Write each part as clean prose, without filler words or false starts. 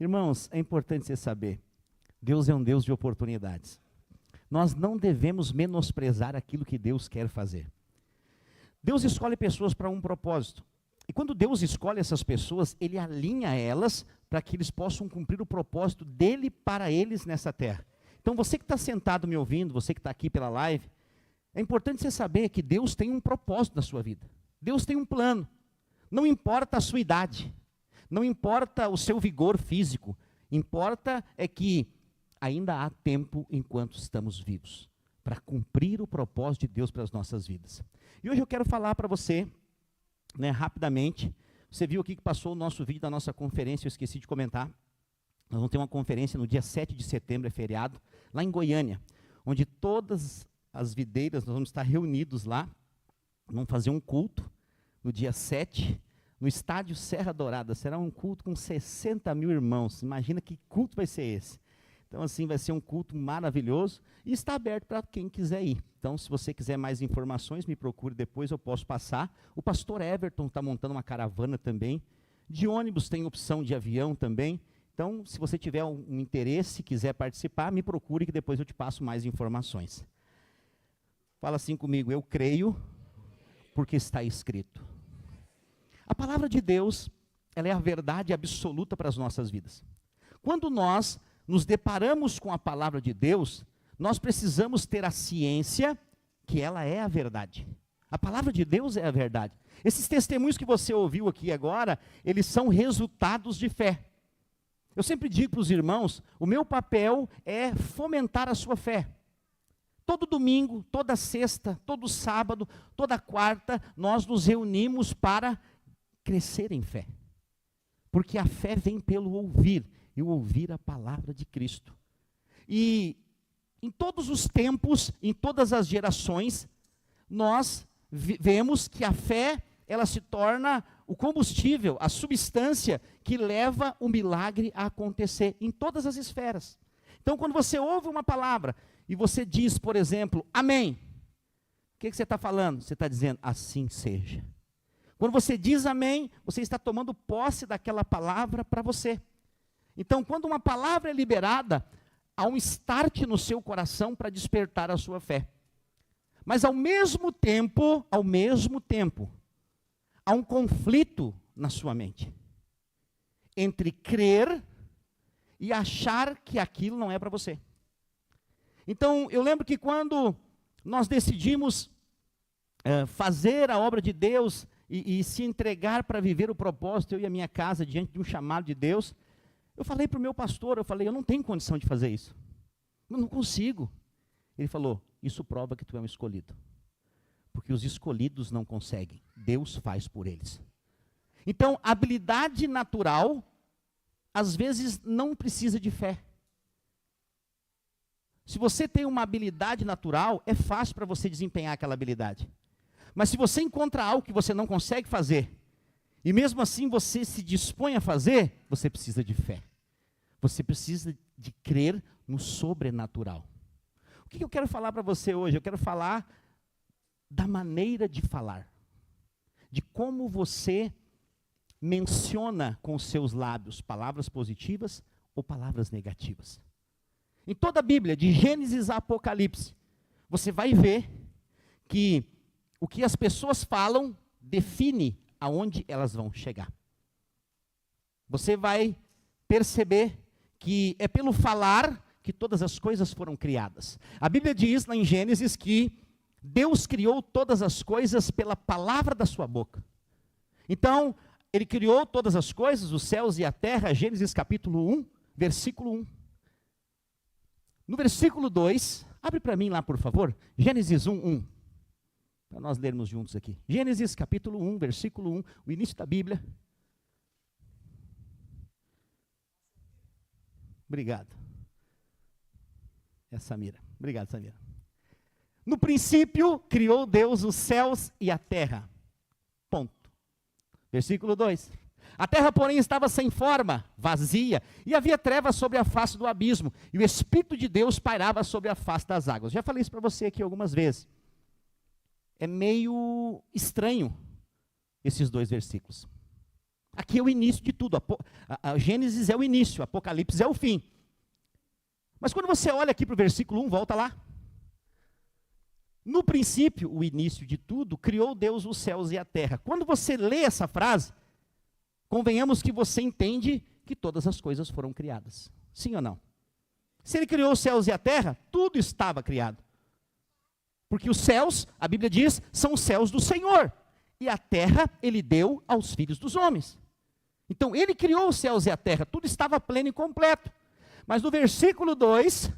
Irmãos, é importante você saber, Deus é um Deus de oportunidades. Nós não devemos menosprezar aquilo que Deus quer fazer. Deus escolhe pessoas para um propósito. E quando Deus escolhe essas pessoas, Ele alinha elas para que eles possam cumprir o propósito dEle para eles nessa terra. Então você que está sentado me ouvindo, você que está aqui pela live, é importante você saber que Deus tem um propósito na sua vida. Deus tem um plano. Não importa a sua idade, não importa o seu vigor físico, importa é que ainda há tempo enquanto estamos vivos, para cumprir o propósito de Deus para as nossas vidas. E hoje eu quero falar para você, rapidamente, você viu aqui que passou o nosso vídeo da nossa conferência, eu esqueci de comentar. Nós vamos ter uma conferência no dia 7 de setembro, é feriado, lá em Goiânia, onde todas as videiras, nós vamos estar reunidos lá, vamos fazer um culto no dia 7, no estádio Serra Dourada. Será um culto com 60 mil irmãos, imagina que culto vai ser esse. Então assim, vai ser um culto maravilhoso e está aberto para quem quiser ir. Então se você quiser mais informações, me procure depois, eu posso passar. O pastor Everton está montando uma caravana também, de ônibus tem opção de avião também. Então se você tiver um interesse, quiser participar, me procure que depois eu te passo mais informações. Fala assim comigo, eu creio porque está escrito. A palavra de Deus, ela é a verdade absoluta para as nossas vidas. Quando nós nos deparamos com a palavra de Deus, nós precisamos ter a ciência que ela é a verdade. A palavra de Deus é a verdade. Esses testemunhos que você ouviu aqui agora, eles são resultados de fé. Eu sempre digo para os irmãos, o meu papel é fomentar a sua fé. Todo domingo, toda sexta, todo sábado, toda quarta, nós nos reunimos para crescer em fé. Porque a fé vem pelo ouvir, e o ouvir a palavra de Cristo. E em todos os tempos, em todas as gerações, nós vemos que a fé, ela se torna o combustível, a substância que leva o milagre a acontecer em todas as esferas. Então, quando você ouve uma palavra e você diz, por exemplo, amém, o que você está falando? Você está dizendo, assim seja. Quando você diz amém, você está tomando posse daquela palavra para você. Então, quando uma palavra é liberada, há um start no seu coração para despertar a sua fé. Mas ao mesmo tempo, há um conflito na sua mente. Entre crer e achar que aquilo não é para você. Então, eu lembro que quando nós decidimos fazer a obra de Deus e se entregar para viver o propósito, eu e a minha casa, diante de um chamado de Deus, eu falei para o meu pastor, eu não tenho condição de fazer isso. Eu não consigo. Ele falou, isso prova que tu é um escolhido. Porque os escolhidos não conseguem, Deus faz por eles. Então, a habilidade natural, às vezes, não precisa de fé. Se você tem uma habilidade natural, é fácil para você desempenhar aquela habilidade. Mas se você encontra algo que você não consegue fazer, e mesmo assim você se dispõe a fazer, você precisa de fé. Você precisa de crer no sobrenatural. O que eu quero falar para você hoje? Eu quero falar da maneira de falar. De como você menciona com os seus lábios palavras positivas ou palavras negativas. Em toda a Bíblia, de Gênesis a Apocalipse, você vai ver que o que as pessoas falam define aonde elas vão chegar. Você vai perceber que é pelo falar que todas as coisas foram criadas. A Bíblia diz lá em Gênesis que Deus criou todas as coisas pela palavra da sua boca. Então, Ele criou todas as coisas, os céus e a terra, Gênesis capítulo 1, versículo 1. No versículo 2, abre para mim lá, por favor, Gênesis 1, 1. Para nós lermos juntos aqui. Gênesis capítulo 1, versículo 1, o início da Bíblia. Obrigado. É a Samira. Obrigado, Samira. No princípio, criou Deus os céus e a terra. Ponto. Versículo 2. A terra, porém, estava sem forma, vazia, e havia trevas sobre a face do abismo, e o Espírito de Deus pairava sobre a face das águas. Já falei isso para você aqui algumas vezes. É meio estranho esses dois versículos. Aqui é o início de tudo. A Gênesis é o início, Apocalipse é o fim. Mas quando você olha aqui para o versículo 1, volta lá. No princípio, o início de tudo, criou Deus os céus e a terra. Quando você lê essa frase, convenhamos que você entende que todas as coisas foram criadas. Sim ou não? Se ele criou os céus e a terra, tudo estava criado. Porque os céus, a Bíblia diz, são os céus do Senhor. E a terra ele deu aos filhos dos homens. Então ele criou os céus e a terra, tudo estava pleno e completo. Mas no versículo 2,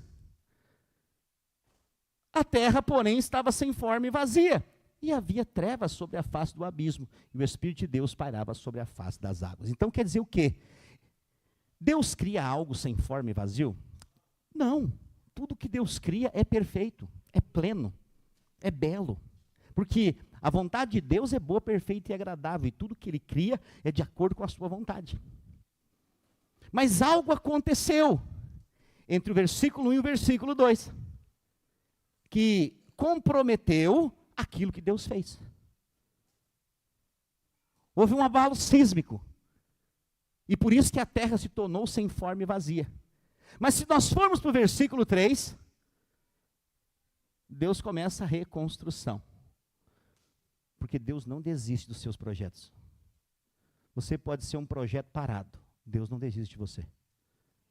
a terra, porém, estava sem forma e vazia. E havia trevas sobre a face do abismo. E o Espírito de Deus pairava sobre a face das águas. Então quer dizer o quê? Deus cria algo sem forma e vazio? Não. Tudo que Deus cria é perfeito, é pleno, é belo. Porque a vontade de Deus é boa, perfeita e agradável. E tudo que Ele cria é de acordo com a sua vontade. Mas algo aconteceu entre o versículo 1 e o versículo 2. Que comprometeu aquilo que Deus fez. Houve um abalo sísmico. E por isso que a terra se tornou sem forma e vazia. Mas se nós formos para o versículo 3, Deus começa a reconstrução. Porque Deus não desiste dos seus projetos. Você pode ser um projeto parado. Deus não desiste de você.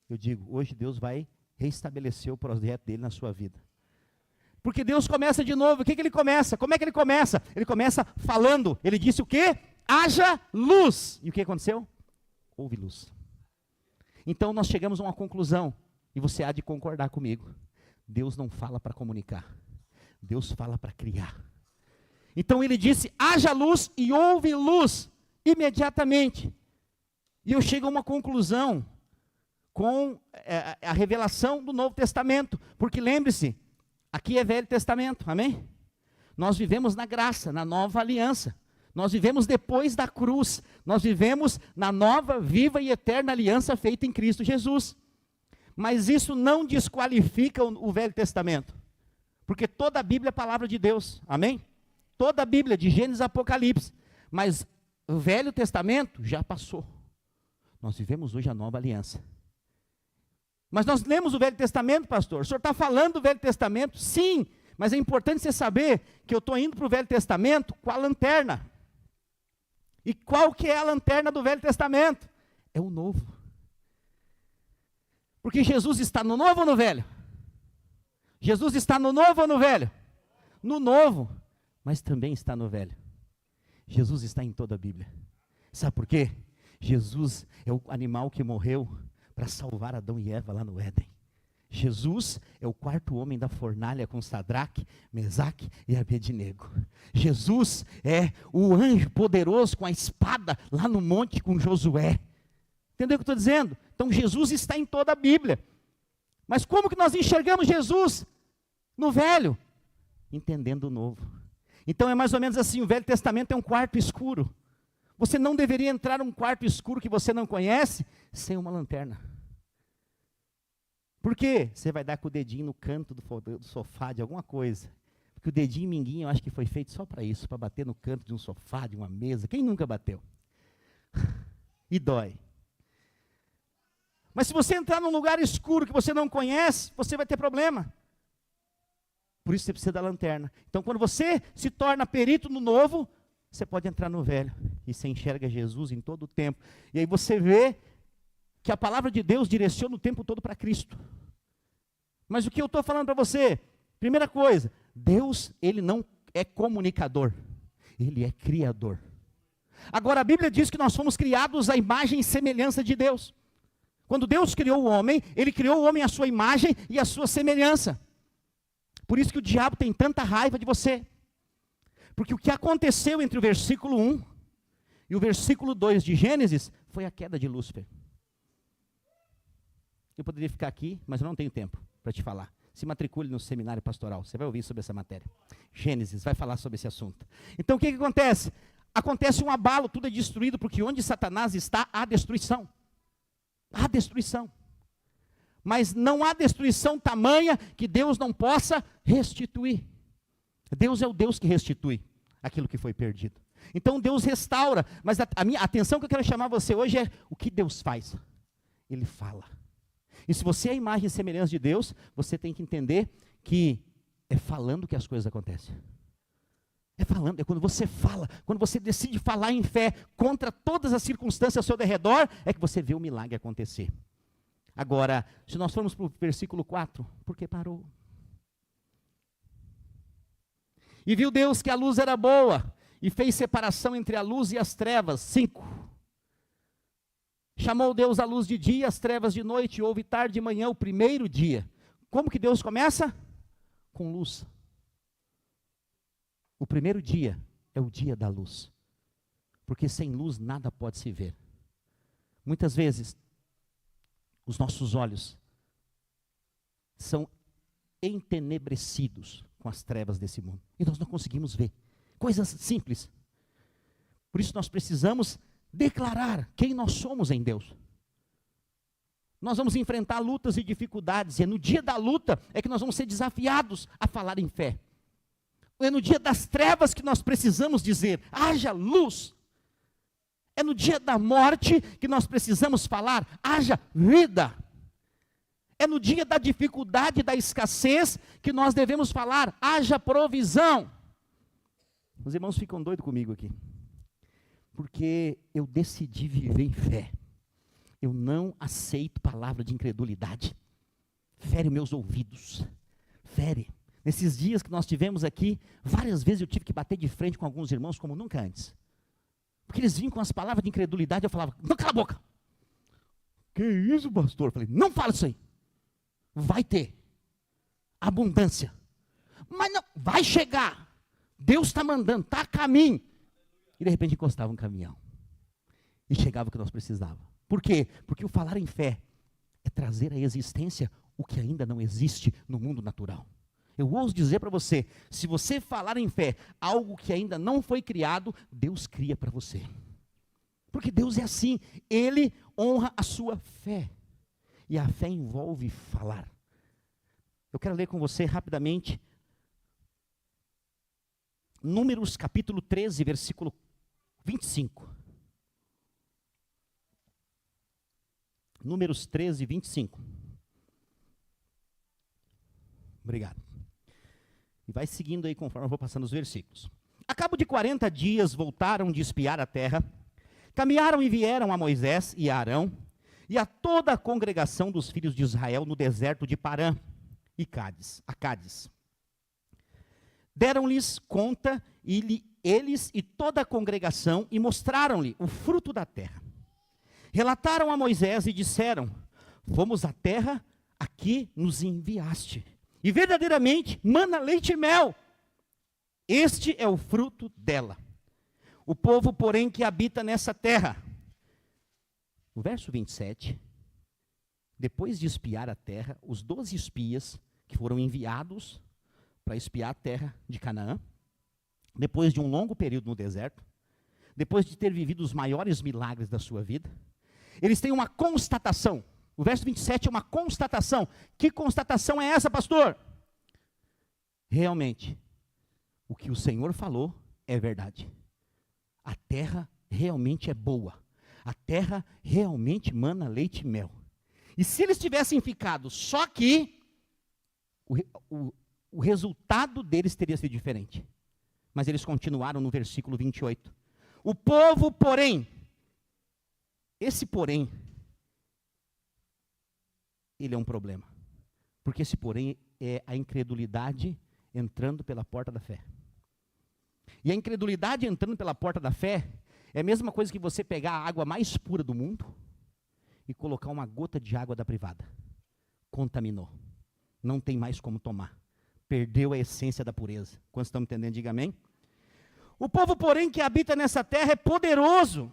Eu digo, hoje Deus vai restabelecer o projeto dele na sua vida. Porque Deus começa de novo. O que Ele começa? Como é que Ele começa? Ele começa falando. Ele disse o quê? Haja luz. E o que aconteceu? Houve luz. Então nós chegamos a uma conclusão. E você há de concordar comigo. Deus não fala para comunicar. Deus fala para criar. Então Ele disse, haja luz e houve luz. Imediatamente. E eu chego a uma conclusão com a revelação do Novo Testamento. Porque lembre-se, aqui é Velho Testamento, amém? Nós vivemos na graça, na nova aliança. Nós vivemos depois da cruz. Nós vivemos na nova, viva e eterna aliança feita em Cristo Jesus. Mas isso não desqualifica o Velho Testamento. Porque toda a Bíblia é a palavra de Deus, amém? Toda a Bíblia, de Gênesis a Apocalipse. Mas o Velho Testamento já passou. Nós vivemos hoje a nova aliança. Mas nós lemos o Velho Testamento, pastor. O senhor está falando do Velho Testamento? Sim, mas é importante você saber que eu estou indo para o Velho Testamento com a lanterna. E qual que é a lanterna do Velho Testamento? É o Novo. Porque Jesus está no Novo ou no Velho? Jesus está no Novo ou no Velho? No Novo, mas também está no Velho. Jesus está em toda a Bíblia. Sabe por quê? Jesus é o animal que morreu para salvar Adão e Eva lá no Éden. Jesus é o quarto homem da fornalha com Sadraque, Mesaque e Abednego. Jesus é o anjo poderoso com a espada lá no monte com Josué. Entendeu o que eu estou dizendo? Então Jesus está em toda a Bíblia. Mas como que nós enxergamos Jesus no Velho? Entendendo o Novo. Então é mais ou menos assim, o Velho Testamento é um quarto escuro. Você não deveria entrar num quarto escuro que você não conhece sem uma lanterna. Por quê? Você vai dar com o dedinho no canto do sofá de alguma coisa. Porque o dedinho minguinho eu acho que foi feito só para isso, para bater no canto de um sofá, de uma mesa. Quem nunca bateu? E dói. Mas se você entrar num lugar escuro que você não conhece, você vai ter problema. Por isso você precisa da lanterna. Então quando você se torna perito no novo, você pode entrar no velho. E você enxerga Jesus em todo o tempo. E aí você vê que a palavra de Deus direciona o tempo todo para Cristo. Mas o que eu estou falando para você? Primeira coisa, Deus, Ele não é comunicador. Ele é criador. Agora a Bíblia diz que nós fomos criados à imagem e semelhança de Deus. Quando Deus criou o homem, Ele criou o homem à sua imagem e à sua semelhança. Por isso que o diabo tem tanta raiva de você. Porque o que aconteceu entre o versículo 1 e o versículo 2 de Gênesis foi a queda de Lúcifer. Eu poderia ficar aqui, mas eu não tenho tempo para te falar. Se matricule no seminário pastoral, você vai ouvir sobre essa matéria. Gênesis vai falar sobre esse assunto. Então o que acontece? Acontece um abalo, tudo é destruído, porque onde Satanás está, há destruição. Há destruição. Mas não há destruição tamanha que Deus não possa restituir. Deus é o Deus que restitui aquilo que foi perdido. Então Deus restaura, mas a minha atenção que eu quero chamar você hoje é o que Deus faz. Ele fala. E se você é a imagem e semelhança de Deus, você tem que entender que é falando que as coisas acontecem. É falando, é quando você fala, quando você decide falar em fé contra todas as circunstâncias ao seu redor, é que você vê o milagre acontecer. Agora, se nós formos para o versículo 4, por que parou? E viu Deus que a luz era boa, e fez separação entre a luz e as trevas. 5. Chamou Deus a luz de dia, as trevas de noite, e houve tarde e manhã, o primeiro dia. Como que Deus começa? Com luz. O primeiro dia é o dia da luz. Porque sem luz nada pode se ver. Muitas vezes, os nossos olhos são entenebrecidos com as trevas desse mundo. E nós não conseguimos ver. Coisas simples. Por isso nós precisamos declarar quem nós somos em Deus. Nós vamos enfrentar lutas e dificuldades, e é no dia da luta é que nós vamos ser desafiados a falar em fé. É no dia das trevas que nós precisamos dizer, haja luz. É no dia da morte que nós precisamos falar, haja vida. É no dia da dificuldade, da escassez, que nós devemos falar, haja provisão. Os irmãos ficam doidos comigo aqui. Porque eu decidi viver em fé. Eu não aceito palavra de incredulidade. Fere meus ouvidos. Fere. Nesses dias que nós tivemos aqui, várias vezes eu tive que bater de frente com alguns irmãos como nunca antes. Porque eles vinham com as palavras de incredulidade, eu falava, não, cala a boca. Que isso, pastor? Eu falei, não fala isso aí. Vai ter abundância. Mas não, vai chegar. Deus está mandando, está a caminho. E de repente encostava um caminhão. E chegava o que nós precisávamos. Por quê? Porque o falar em fé é trazer à existência o que ainda não existe no mundo natural. Eu ouso dizer para você, se você falar em fé algo que ainda não foi criado, Deus cria para você. Porque Deus é assim, Ele honra a sua fé. E a fé envolve falar. Eu quero ler com você rapidamente Números capítulo 13, versículo 25. Números 13, 25. Obrigado. E vai seguindo aí conforme eu vou passando os versículos. A cabo de 40 dias voltaram de espiar a terra, caminharam e vieram a Moisés e a Arão, e a toda a congregação dos filhos de Israel no deserto de Parã e Cádiz. Deram-lhes conta, eles e toda a congregação, e mostraram-lhe o fruto da terra. Relataram a Moisés e disseram, fomos à terra a que nos enviaste, e verdadeiramente mana leite e mel. Este é o fruto dela. O povo, porém, que habita nessa terra. No verso 27, depois de espiar a terra, os 12 espias que foram enviados para espiar a terra de Canaã, depois de um longo período no deserto, depois de ter vivido os maiores milagres da sua vida, eles têm uma constatação. O verso 27 é uma constatação. Que constatação é essa, pastor? Realmente, o que o Senhor falou é verdade. A terra realmente é boa. A terra realmente mana leite e mel. E se eles tivessem ficado só aqui, o resultado deles teria sido diferente. Mas eles continuaram no versículo 28. O povo, porém, esse porém, ele é um problema. Porque esse porém é a incredulidade entrando pela porta da fé. E a incredulidade entrando pela porta da fé é a mesma coisa que você pegar a água mais pura do mundo e colocar uma gota de água da privada. Contaminou. Não tem mais como tomar. Perdeu a essência da pureza. Quantos estão me entendendo? Diga amém. O povo, porém, que habita nessa terra é poderoso,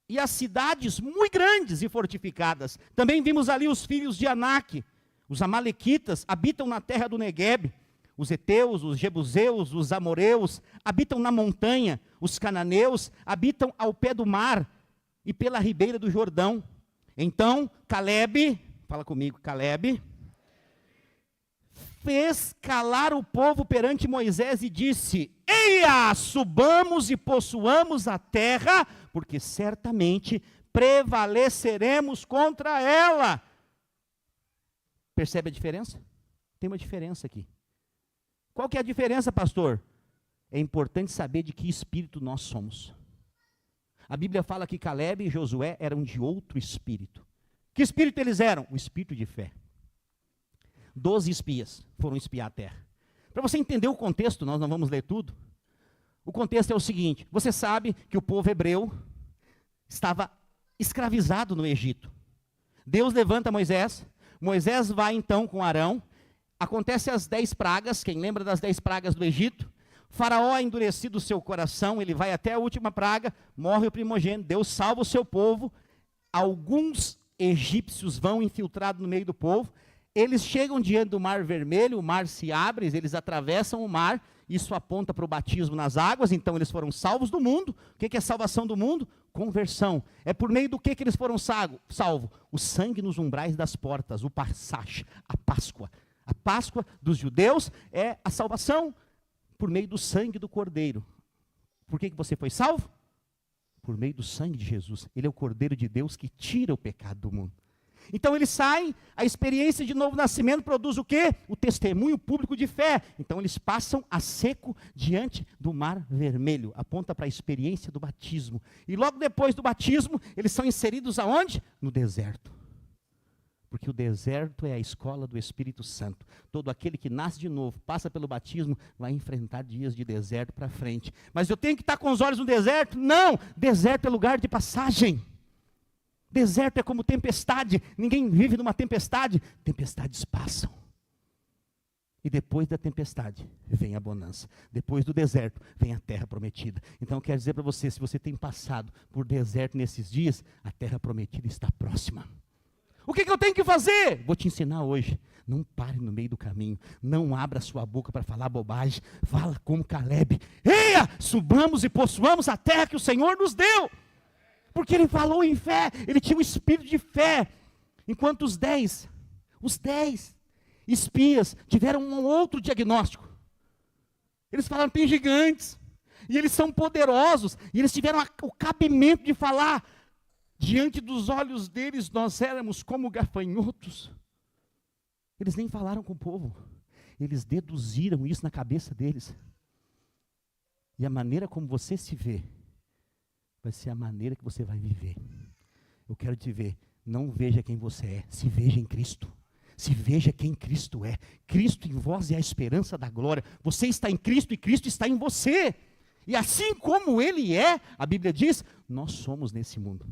e as cidades muito grandes e fortificadas. Também vimos ali os filhos de Anak, os amalequitas, habitam na terra do Neguebe. Os heteus, os jebuseus, os amoreus, habitam na montanha. Os cananeus habitam ao pé do mar e pela ribeira do Jordão. Então, Calebe, fala comigo, Calebe, fez calar o povo perante Moisés e disse: Eia, subamos e possuamos a terra, porque certamente prevaleceremos contra ela. Percebe a diferença? Tem uma diferença aqui. Qual que é a diferença, pastor? É importante saber de que espírito nós somos. A Bíblia fala que Caleb e Josué eram de outro espírito. Que espírito eles eram? O espírito de fé. 12 espias foram espiar a terra. Para você entender o contexto, nós não vamos ler tudo. O contexto é o seguinte: você sabe que o povo hebreu estava escravizado no Egito. Deus levanta Moisés, Moisés vai então com Arão, acontece as 10 pragas, quem lembra das 10 pragas do Egito? Faraó é endurecido o seu coração, ele vai até a última praga, morre o primogênito, Deus salva o seu povo, alguns egípcios vão infiltrados no meio do povo, eles chegam diante do Mar Vermelho, o mar se abre, eles atravessam o mar, isso aponta para o batismo nas águas, então eles foram salvos do mundo. O que é salvação do mundo? Conversão. É por meio do que eles foram salvos? O sangue nos umbrais das portas, o Passach, a Páscoa. A Páscoa dos judeus é a salvação por meio do sangue do Cordeiro. Por que você foi salvo? Por meio do sangue de Jesus. Ele é o Cordeiro de Deus que tira o pecado do mundo. Então eles saem, a experiência de novo nascimento produz o quê? O testemunho público de fé. Então eles passam a seco diante do Mar Vermelho. Aponta para a experiência do batismo. E logo depois do batismo, eles são inseridos aonde? No deserto. Porque o deserto é a escola do Espírito Santo. Todo aquele que nasce de novo, passa pelo batismo, vai enfrentar dias de deserto para frente. Mas eu tenho que estar com os olhos no deserto? Não! Deserto é lugar de passagem. Deserto é como tempestade. Ninguém vive numa tempestade. Tempestades passam. E depois da tempestade, vem a bonança. Depois do deserto, vem a terra prometida. Então eu quero dizer para você, se você tem passado por deserto nesses dias, a terra prometida está próxima. O que eu tenho que fazer? Vou te ensinar hoje. Não pare no meio do caminho. Não abra sua boca para falar bobagem. Fala como Caleb. Eia, subamos e possuamos a terra que o Senhor nos deu. Porque ele falou em fé. Ele tinha um espírito de fé. Enquanto os 10 espias tiveram um outro diagnóstico. Eles falaram, tem gigantes. E eles são poderosos. E eles tiveram o cabimento de falar. Diante dos olhos deles, nós éramos como gafanhotos. Eles nem falaram com o povo. Eles deduziram isso na cabeça deles. E a maneira como você se vê, vai ser a maneira que você vai viver. Eu quero te ver. Não veja quem você é. Se veja em Cristo. Se veja quem Cristo é. Cristo em vós é a esperança da glória. Você está em Cristo e Cristo está em você. E assim como Ele é, a Bíblia diz, nós somos nesse mundo.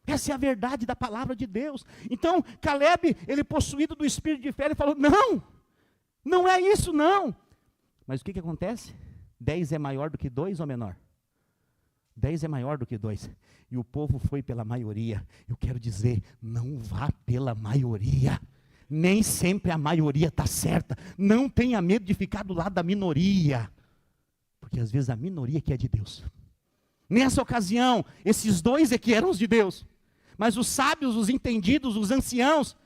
Essa é a verdade da palavra de Deus. Então, Caleb, ele possuído do espírito de fé, ele falou, não é isso não. Mas o que acontece? 10 é maior do que 2 ou menor? 10 é maior do que 2. E o povo foi pela maioria. Eu quero dizer, não vá pela maioria. Nem sempre a maioria está certa. Não tenha medo de ficar do lado da minoria. Porque às vezes a minoria que é de Deus. Nessa ocasião, esses 2 é que eram os de Deus. Mas os sábios, os entendidos, os anciãos,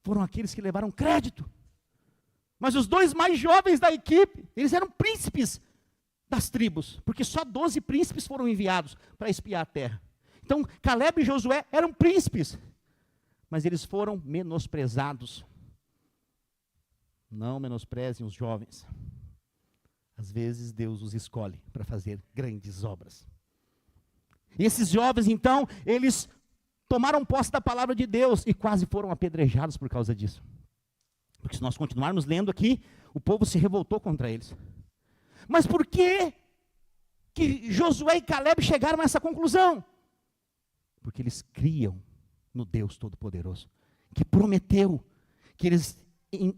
foram aqueles que levaram crédito. Mas os 2 mais jovens da equipe, eles eram príncipes das tribos. Porque só 12 príncipes foram enviados para espiar a terra. Então, Caleb e Josué eram príncipes. Mas eles foram menosprezados. Não menosprezem os jovens. Às vezes Deus os escolhe para fazer grandes obras. E esses jovens, então, eles tomaram posse da palavra de Deus e quase foram apedrejados por causa disso. Porque se nós continuarmos lendo aqui, o povo se revoltou contra eles. Mas por que Josué e Caleb chegaram a essa conclusão? Porque eles criam no Deus Todo-Poderoso, que prometeu que eles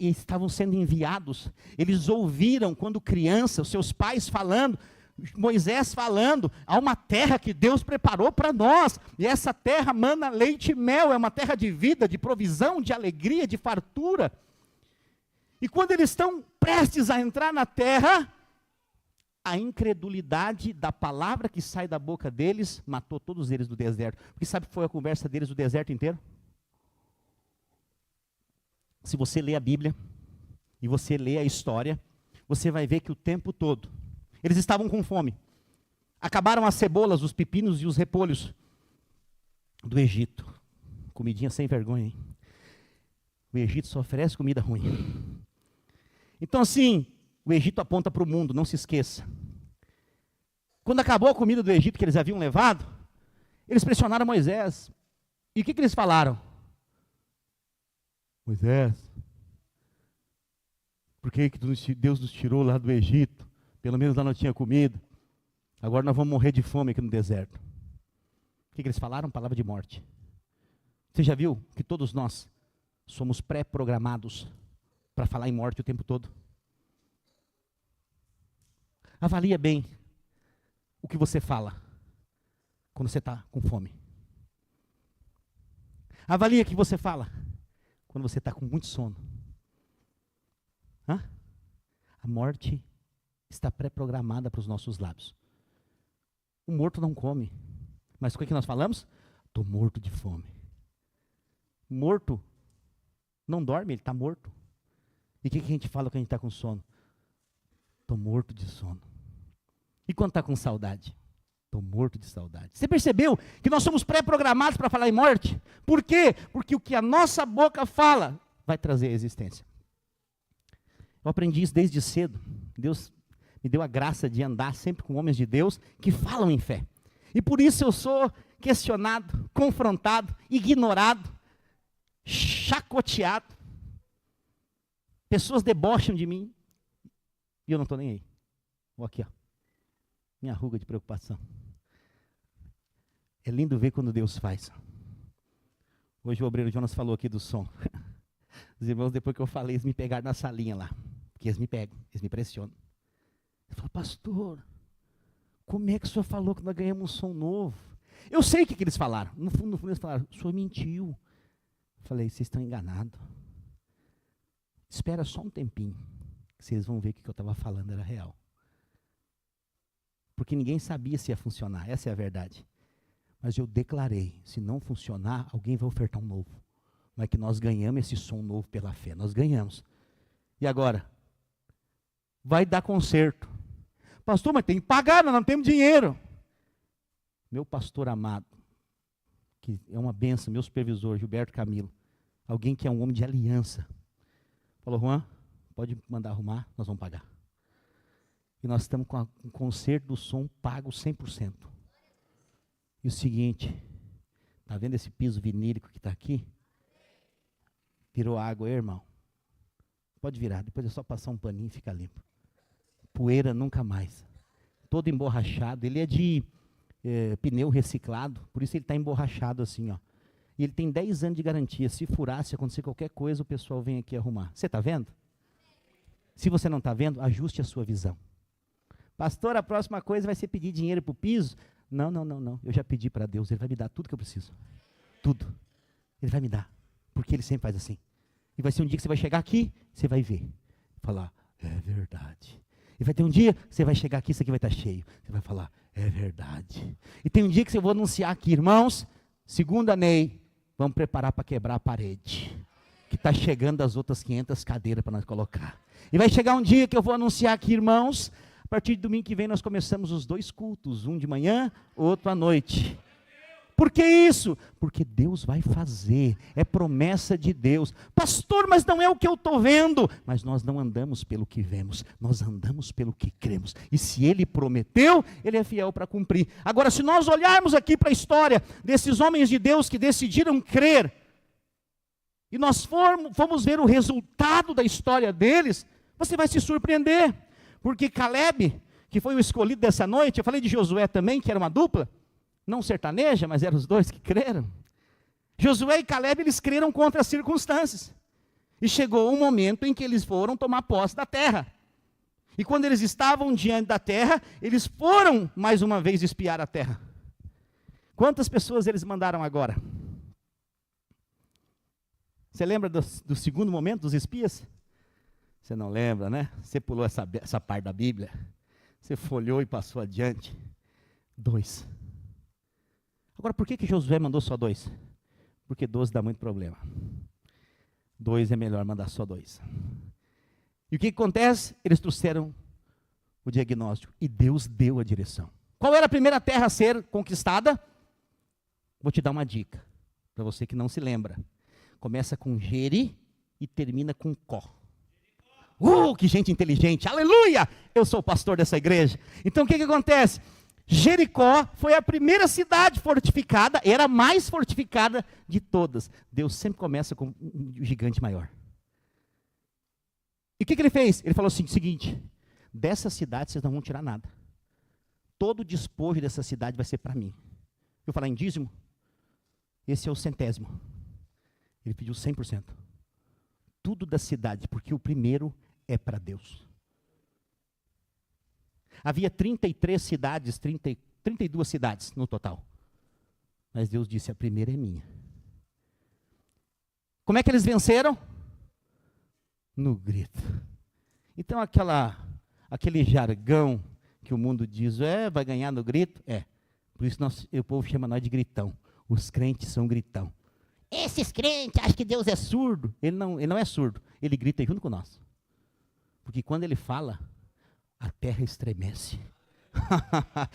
estavam sendo enviados. Eles ouviram quando criança, os seus pais falando, Moisés falando, há uma terra que Deus preparou para nós, e essa terra mana leite e mel, é uma terra de vida, de provisão, de alegria, de fartura. E quando eles estão prestes a entrar na terra, a incredulidade da palavra que sai da boca deles, matou todos eles do deserto. Porque sabe que foi a conversa deles do deserto inteiro? Se você ler a Bíblia, e você lê a história, você vai ver que o tempo todo eles estavam com fome. Acabaram as cebolas, os pepinos e os repolhos do Egito. Comidinha sem vergonha, hein? O Egito só oferece comida ruim. Então assim, o Egito aponta para o mundo, não se esqueça. Quando acabou a comida do Egito que eles haviam levado, eles pressionaram Moisés. E o que eles falaram? Moisés, por que Deus nos tirou lá do Egito? Pelo menos lá não tinha comida. Agora nós vamos morrer de fome aqui no deserto. O que eles falaram? Palavra de morte. Você já viu que todos nós somos pré-programados para falar em morte o tempo todo? Avalia bem o que você fala quando você está com fome. Avalia o que você fala quando você está com muito sono. A morte está pré-programada para os nossos lábios. O morto não come. Mas o que nós falamos? Estou morto de fome. Morto não dorme, ele está morto. E o que a gente fala quando a gente está com sono? Estou morto de sono. E quando está com saudade? Estou morto de saudade. Você percebeu que nós somos pré-programados para falar em morte? Por quê? Porque o que a nossa boca fala vai trazer a existência. Eu aprendi isso desde cedo. Deus me deu a graça de andar sempre com homens de Deus que falam em fé. E por isso eu sou questionado, confrontado, ignorado, chacoteado. Pessoas debocham de mim e eu não estou nem aí. Vou aqui, ó. Minha ruga de preocupação. É lindo ver quando Deus faz. Hoje o obreiro Jonas falou aqui do som. Os irmãos, depois que eu falei, eles me pegaram na salinha lá. Porque eles me pegam, eles me pressionam. Ele falou, pastor, como é que o senhor falou que nós ganhamos um som novo? Eu sei o que eles falaram. No fundo, eles falaram, o senhor mentiu. Eu falei, vocês estão enganados. Espera só um tempinho, que vocês vão ver que o que eu estava falando era real. Porque ninguém sabia se ia funcionar, essa é a verdade. Mas eu declarei, se não funcionar, alguém vai ofertar um novo. Mas que nós ganhamos esse som novo pela fé, nós ganhamos. E agora? Vai dar conserto. Pastor, mas tem que pagar, nós não temos dinheiro. Meu pastor amado, que é uma benção, meu supervisor, Gilberto Camilo, alguém que é um homem de aliança, falou, Juan, pode mandar arrumar, nós vamos pagar. E nós estamos com o conserto do som pago 100%. E o seguinte, está vendo esse piso vinílico que está aqui? Virou água aí, irmão. Pode virar, depois é só passar um paninho e fica limpo. Poeira nunca mais. Todo emborrachado, ele é de pneu reciclado, por isso ele está emborrachado assim, ó. E ele tem 10 anos de garantia, se furar, se acontecer qualquer coisa, o pessoal vem aqui arrumar. Você está vendo? Se você não está vendo, ajuste a sua visão. Pastor, a próxima coisa vai ser pedir dinheiro para o piso? Não, não, não, não. Eu já pedi para Deus, Ele vai me dar tudo que eu preciso. Tudo. Ele vai me dar. Porque Ele sempre faz assim. E vai ser um dia que você vai chegar aqui, você vai ver. Falar, é verdade. E vai ter um dia que você vai chegar aqui, isso aqui vai estar cheio. Você vai falar, é verdade. E tem um dia que eu vou anunciar aqui, irmãos, segunda Ney, vamos preparar para quebrar a parede. Que está chegando as outras 500 cadeiras para nós colocar. E vai chegar um dia que eu vou anunciar aqui, irmãos, a partir de domingo que vem nós começamos os 2 cultos, um de manhã, outro à noite. Por que isso? Porque Deus vai fazer, é promessa de Deus. Pastor, mas não é o que eu estou vendo. Mas nós não andamos pelo que vemos, nós andamos pelo que cremos. E se Ele prometeu, Ele é fiel para cumprir. Agora, se nós olharmos aqui para a história desses homens de Deus que decidiram crer, e nós formos ver o resultado da história deles, você vai se surpreender. Porque Caleb, que foi o escolhido dessa noite, eu falei de Josué também, que era uma dupla, não sertaneja, mas eram os dois que creram. Josué e Caleb, eles creram contra as circunstâncias. E chegou um momento em que eles foram tomar posse da terra. E quando eles estavam diante da terra, eles foram mais uma vez espiar a terra. Quantas pessoas eles mandaram agora? Você lembra do segundo momento dos espias? Você não lembra, né? Você pulou essa parte da Bíblia. Você folheou e passou adiante. 2. Agora, por que Josué mandou só 2? Porque 12 dá muito problema. 2 é melhor mandar só 2. E o que acontece? Eles trouxeram o diagnóstico e Deus deu a direção. Qual era a primeira terra a ser conquistada? Vou te dar uma dica, para você que não se lembra. Começa com Geri e termina com Có. Que gente inteligente, aleluia! Eu sou o pastor dessa igreja. Então o que acontece? Jericó foi a primeira cidade fortificada, era a mais fortificada de todas. Deus sempre começa com um gigante maior. E o que ele fez? Ele falou assim, o seguinte, dessa cidade vocês não vão tirar nada. Todo o despojo dessa cidade vai ser para mim. Eu falar em dízimo, esse é o 100º. Ele pediu 100%. Tudo da cidade, porque o primeiro é para Deus. Havia 33 cidades, 32 cidades no total. Mas Deus disse, a primeira é minha. Como é que eles venceram? No grito. Então aquele jargão que o mundo diz, vai ganhar no grito? Por isso o povo chama nós de gritão. Os crentes são gritão. Esses crentes acham que Deus é surdo. Ele não é surdo. Ele grita junto com nós. Porque quando ele fala, a terra estremece.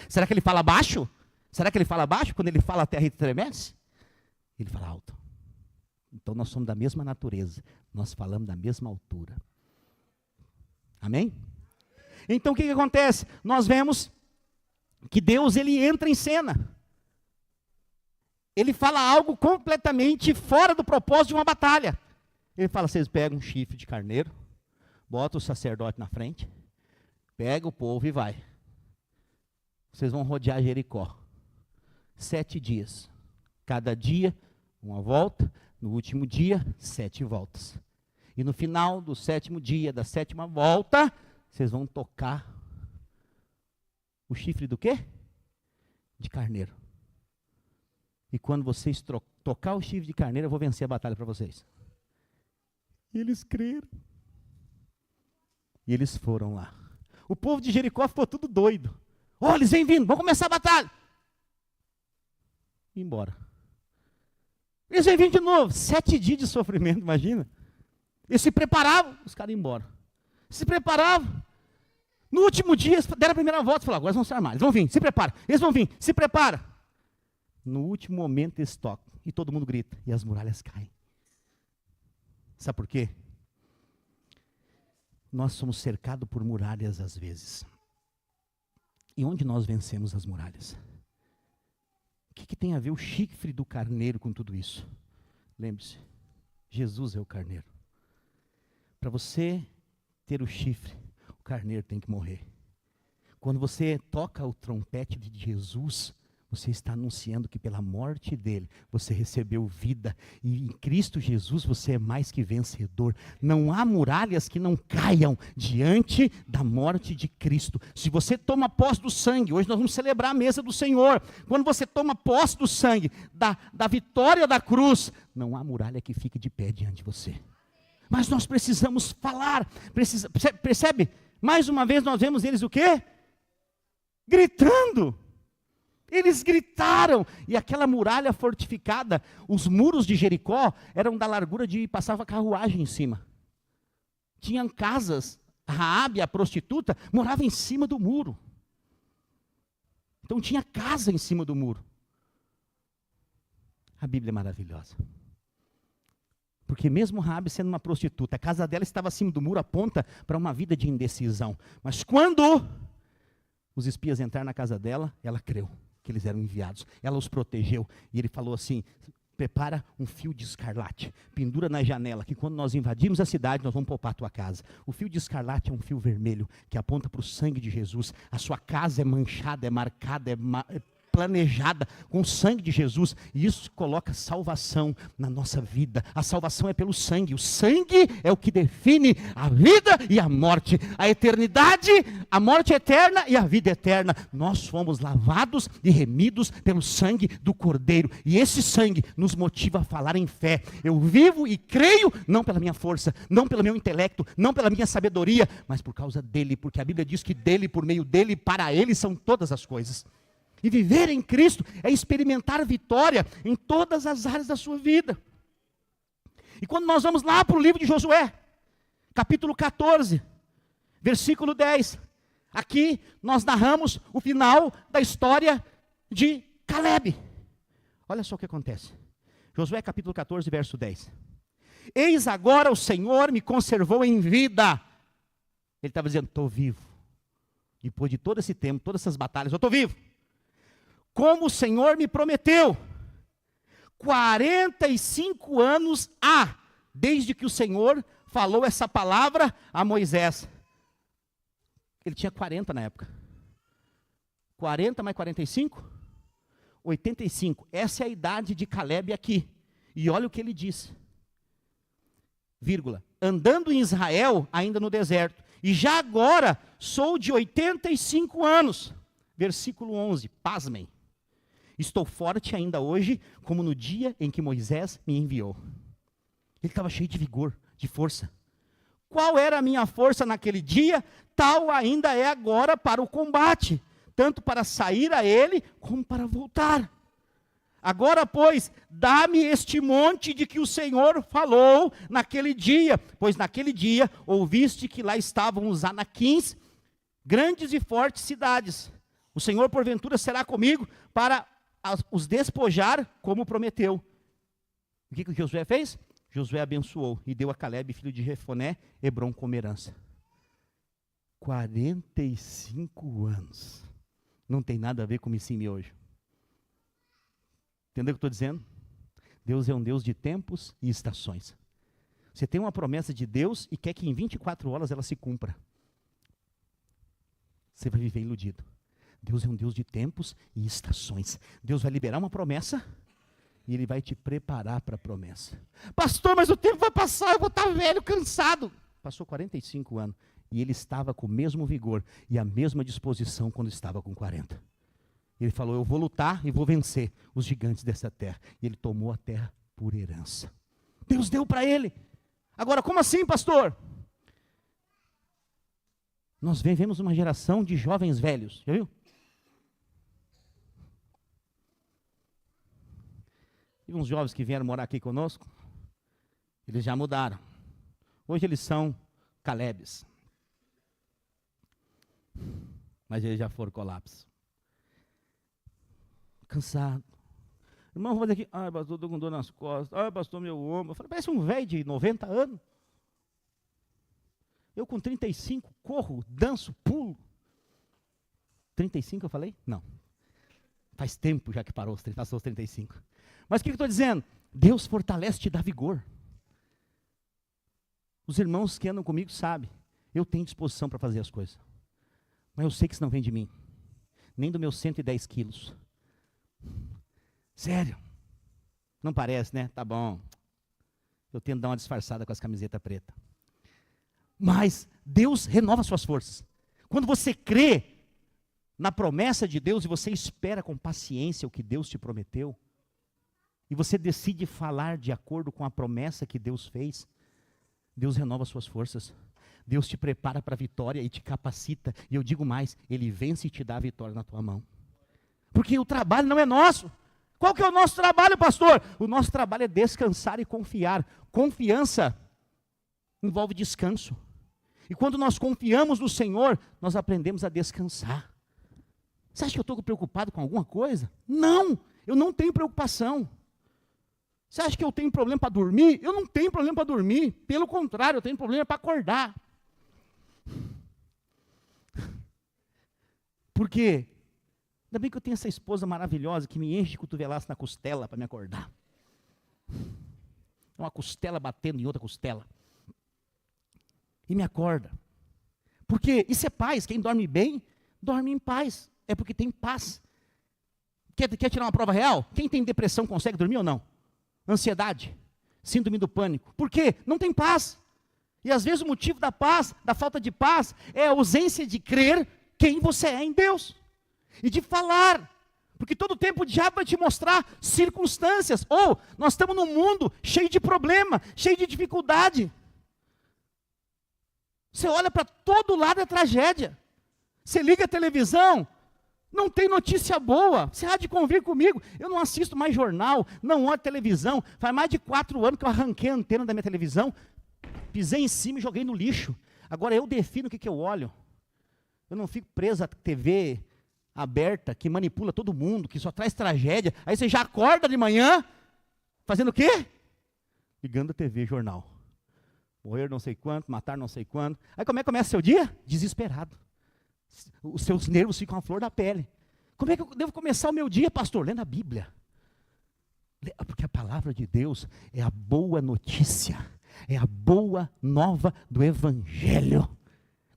Será que ele fala baixo? Será que ele fala baixo? Quando ele fala, a terra estremece? Ele fala alto. Então nós somos da mesma natureza. Nós falamos da mesma altura. Amém? Então o que acontece? Nós vemos que Deus, ele entra em cena. Ele fala algo completamente fora do propósito de uma batalha. Ele fala, vocês pegam um chifre de carneiro, botam o sacerdote na frente, pega o povo e vai. Vocês vão rodear Jericó. 7 dias. Cada dia, uma volta. No último dia, 7 voltas. E no final do 7º dia, da 7ª volta, vocês vão tocar o chifre do quê? De carneiro. E quando vocês tocar o chifre de carneiro, eu vou vencer a batalha para vocês. E eles creram. E eles foram lá. O povo de Jericó ficou tudo doido. Eles vêm vindo, vamos começar a batalha. E embora. Eles vêm vindo de novo. 7 dias de sofrimento, imagina. Eles se preparavam, os caras iam embora. Se preparavam. No último dia, eles deram a primeira volta e falaram, agora eles vão se armar. Eles vão vir, se prepara. Eles vão vir, se prepara. No último momento eles tocam. E todo mundo grita. E as muralhas caem. Sabe por quê? Nós somos cercados por muralhas às vezes. E onde nós vencemos as muralhas? O que tem a ver o chifre do carneiro com tudo isso? Lembre-se, Jesus é o carneiro. Para você ter o chifre, o carneiro tem que morrer. Quando você toca o trompete de Jesus, você está anunciando que pela morte dele, você recebeu vida. E em Cristo Jesus você é mais que vencedor. Não há muralhas que não caiam diante da morte de Cristo. Se você toma posse do sangue, hoje nós vamos celebrar a mesa do Senhor. Quando você toma posse do sangue, da vitória da cruz, não há muralha que fique de pé diante de você. Mas nós precisamos falar. Percebe? Mais uma vez nós vemos eles o quê? Gritando. Eles gritaram, e aquela muralha fortificada, os muros de Jericó eram da largura de passava carruagem em cima. Tinham casas, a Raabe, a prostituta, morava em cima do muro. Então tinha casa em cima do muro. A Bíblia é maravilhosa. Porque mesmo Raabe sendo uma prostituta, a casa dela estava acima do muro, aponta para uma vida de indecisão. Mas quando os espias entraram na casa dela, ela creu que eles eram enviados. Ela os protegeu. E ele falou assim, prepara um fio de escarlate, pendura na janela, que quando nós invadirmos a cidade, nós vamos poupar a tua casa. O fio de escarlate é um fio vermelho, que aponta para o sangue de Jesus. A sua casa é manchada, é marcada, é planejada com o sangue de Jesus, e isso coloca salvação na nossa vida. A salvação é pelo sangue. O sangue é o que define a vida e a morte, a eternidade, a morte eterna e a vida eterna. Nós fomos lavados e remidos pelo sangue do Cordeiro, e esse sangue nos motiva a falar em fé. Eu vivo e creio, não pela minha força, não pelo meu intelecto, não pela minha sabedoria, mas por causa dele, porque a Bíblia diz que dele, por meio dele, para ele são todas as coisas. E viver em Cristo é experimentar vitória em todas as áreas da sua vida. E quando nós vamos lá para o livro de Josué, capítulo 14, versículo 10. Aqui nós narramos o final da história de Calebe. Olha só o que acontece. Josué capítulo 14, verso 10. Eis agora o Senhor me conservou em vida. Ele estava dizendo, estou vivo. Depois de todo esse tempo, todas essas batalhas, eu estou vivo. Como o Senhor me prometeu. 45 anos há, desde que o Senhor falou essa palavra a Moisés. Ele tinha 40 na época. 40 mais 45? 85. Essa é a idade de Calebe aqui. E olha o que ele diz. Vírgula. Andando em Israel, ainda no deserto. E já agora sou de 85 anos. Versículo 11. Pasmem. Estou forte ainda hoje, como no dia em que Moisés me enviou. Ele estava cheio de vigor, de força. Qual era a minha força naquele dia? Tal ainda é agora para o combate, tanto para sair a ele, como para voltar. Agora, pois, dá-me este monte de que o Senhor falou naquele dia, pois naquele dia ouviste que lá estavam os anaquins, grandes e fortes cidades. O Senhor, porventura, será comigo para os despojar, como prometeu. O que Josué fez? Josué abençoou e deu a Calebe, filho de Jefoné, Hebrom como herança. 45 anos. Não tem nada a ver com Missimi hoje. Entendeu o que eu estou dizendo? Deus é um Deus de tempos e estações. Você tem uma promessa de Deus e quer que em 24 horas ela se cumpra. Você vai viver iludido. Deus é um Deus de tempos e estações. Deus vai liberar uma promessa e Ele vai te preparar para a promessa. Pastor, mas o tempo vai passar, eu vou estar velho, cansado. Passou 45 anos e ele estava com o mesmo vigor e a mesma disposição quando estava com 40. Ele falou, eu vou lutar e vou vencer os gigantes dessa terra. E ele tomou a terra por herança. Deus deu para ele. Agora, como assim, pastor? Nós vivemos uma geração de jovens velhos, já viu? E uns jovens que vieram morar aqui conosco, eles já mudaram. Hoje eles são Calebes. Mas eles já foram colapso. Cansado. Irmão, vou fazer aqui. Ai, pastor, estou com dor nas costas. Ai, pastor, meu ombro. Eu falei, parece um velho de 90 anos. Eu com 35, corro, danço, pulo. 35 eu falei? Não. Faz tempo já que passou os 35. Mas o que eu estou dizendo? Deus fortalece e te dá vigor. Os irmãos que andam comigo sabem, eu tenho disposição para fazer as coisas. Mas eu sei que isso não vem de mim. Nem dos meus 110 quilos. Sério. Não parece, né? Tá bom. Eu tento dar uma disfarçada com as camisetas pretas. Mas Deus renova suas forças. Quando você crê na promessa de Deus e você espera com paciência o que Deus te prometeu, e você decide falar de acordo com a promessa que Deus fez, Deus renova suas forças. Deus te prepara para a vitória e te capacita. E eu digo mais, Ele vence e te dá a vitória na tua mão. Porque o trabalho não é nosso. Qual que é o nosso trabalho, pastor? O nosso trabalho é descansar e confiar. Confiança envolve descanso. E quando nós confiamos no Senhor, nós aprendemos a descansar. Você acha que eu estou preocupado com alguma coisa? Não, eu não tenho preocupação. Você acha que eu tenho problema para dormir? Eu não tenho problema para dormir. Pelo contrário, eu tenho problema para acordar. Por quê? Ainda bem que eu tenho essa esposa maravilhosa que me enche de cotovelaço na costela para me acordar. Uma costela batendo em outra costela. E me acorda. Porque isso é paz. Quem dorme bem, dorme em paz. É porque tem paz. Quer tirar uma prova real? Quem tem depressão consegue dormir ou não? Ansiedade, síndrome do pânico. Por quê? Não tem paz. E às vezes o motivo da paz, da falta de paz, é a ausência de crer quem você é em Deus. E de falar. Porque todo tempo o diabo vai te mostrar circunstâncias. Ou nós estamos num mundo cheio de problema, cheio de dificuldade. Você olha para todo lado é tragédia. Você liga a televisão, não tem notícia boa. Você há de convir comigo. Eu não assisto mais jornal, não olho televisão. Faz mais de 4 anos que eu arranquei a antena da minha televisão. pisei em cima e joguei no lixo. Agora eu defino o que eu olho. Eu não fico preso à TV aberta, que manipula todo mundo, que só traz tragédia. Aí você já acorda de manhã, fazendo o quê? Ligando a TV, jornal. Morrer não sei quanto, matar não sei quanto. Aí como é que começa seu dia? Desesperado. Os seus nervos ficam à flor da pele. Como é que eu devo começar o meu dia, pastor? Lendo a Bíblia. Porque a palavra de Deus é a boa notícia, é a boa nova do Evangelho.